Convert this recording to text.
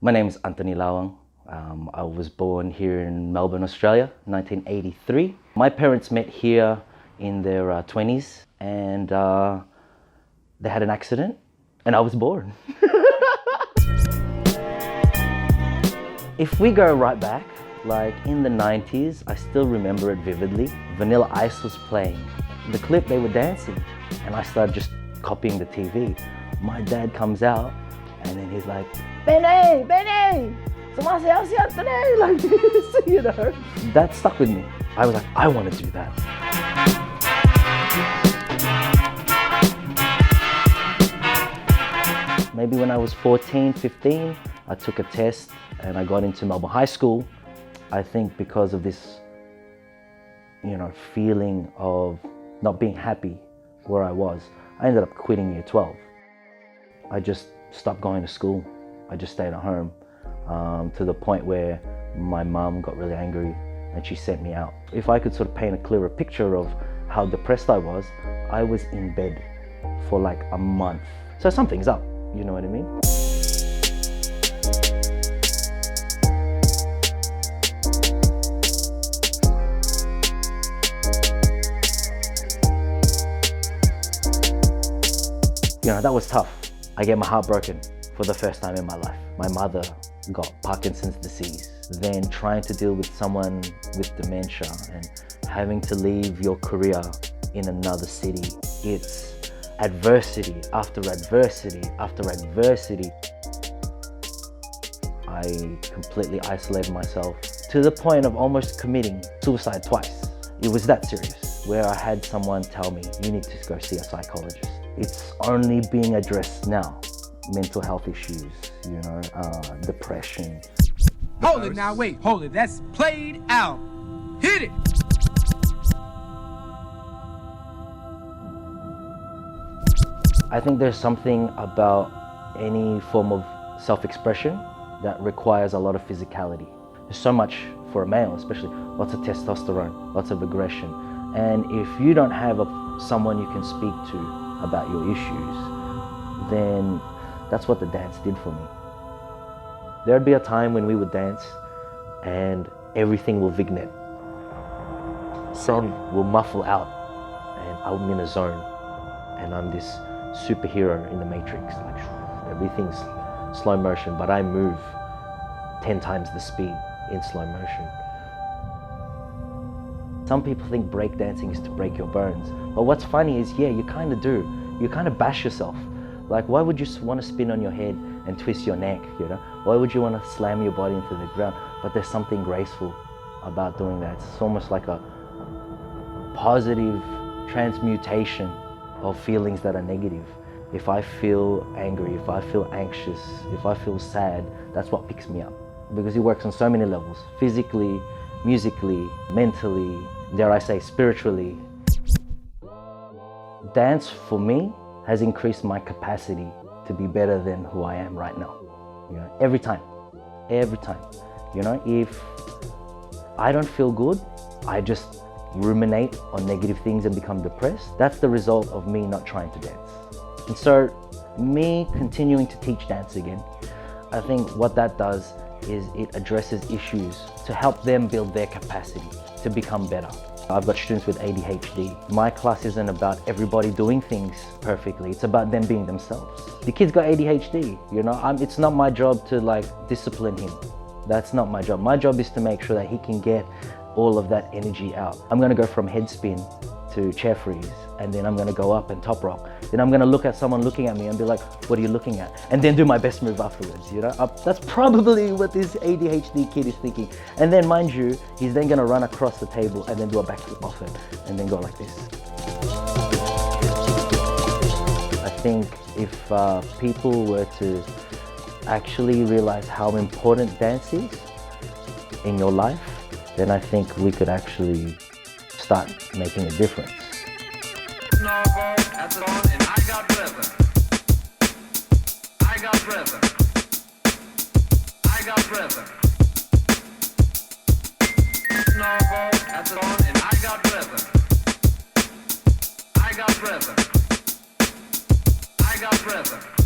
My name is Anthony Lawang. I was born here in Melbourne, Australia, 1983. My parents met here in their 20s and they had an accident and I was born. If we go right back, like in the 90s, I still remember it vividly. Vanilla Ice was playing. The clip, they were dancing and I started just copying the TV. My dad comes out and then he's like, Benny, sumasayaw today, like this, you know. That stuck with me. I was like, I want to do that. Maybe when I was 14, 15, I took a test and I got into Melbourne High School. I think because of this, feeling of not being happy where I was, I ended up quitting year 12. I just stopped going to school. I just stayed at home to the point where my mum got really angry and she sent me out. If I could sort of paint a clearer picture of how depressed I was in bed for like a month. So something's up, you know what I mean? That was tough. I get my heart broken for the first time in my life. My mother got Parkinson's disease. Then trying to deal with someone with dementia and having to leave your career in another city. It's adversity after adversity after adversity. I completely isolated myself to the point of almost committing suicide twice. It was that serious, where I had someone tell me, you need to go see a psychologist. It's only being addressed now. Mental health issues, depression. Hold it now, wait, hold it. That's played out. Hit it! I think there's something about any form of self-expression that requires a lot of physicality. There's so much for a male, especially lots of testosterone, lots of aggression. And if you don't have someone you can speak to about your issues, then that's what the dance did for me. There'd be a time when we would dance and everything will vignette. Sun will muffle out and I'm in a zone and I'm this superhero in the Matrix. Like everything's slow motion, but I move 10 times the speed in slow motion. Some people think breakdancing is to break your bones. But what's funny is, yeah, you kind of do. You kind of bash yourself. Like, why would you want to spin on your head and twist your neck, Why would you want to slam your body into the ground? But there's something graceful about doing that. It's almost like a positive transmutation of feelings that are negative. If I feel angry, if I feel anxious, if I feel sad, that's what picks me up. Because it works on so many levels, physically, musically, mentally, dare I say spiritually. Dance for me has increased my capacity to be better than who I am right now. Every time. If I don't feel good, I just ruminate on negative things and become depressed. That's the result of me not trying to dance. And so me continuing to teach dance again, I think what that does is it addresses issues to help them build their capacity to become better. I've got students with ADHD. My class isn't about everybody doing things perfectly. It's about them being themselves. The kid's got ADHD, it's not my job to discipline him. That's not my job. My job is to make sure that he can get all of that energy out. I'm gonna go from head spin to chair freeze, and then I'm gonna go up and top rock. Then I'm gonna look at someone looking at me and be like, what are you looking at? And then do my best move afterwards, That's probably what this ADHD kid is thinking. And then mind you, he's then gonna run across the table and then do a backflip off it, and then go like this. I think if people were to actually realize how important dance is in your life, then I think we could actually start making a difference. I got rhythm.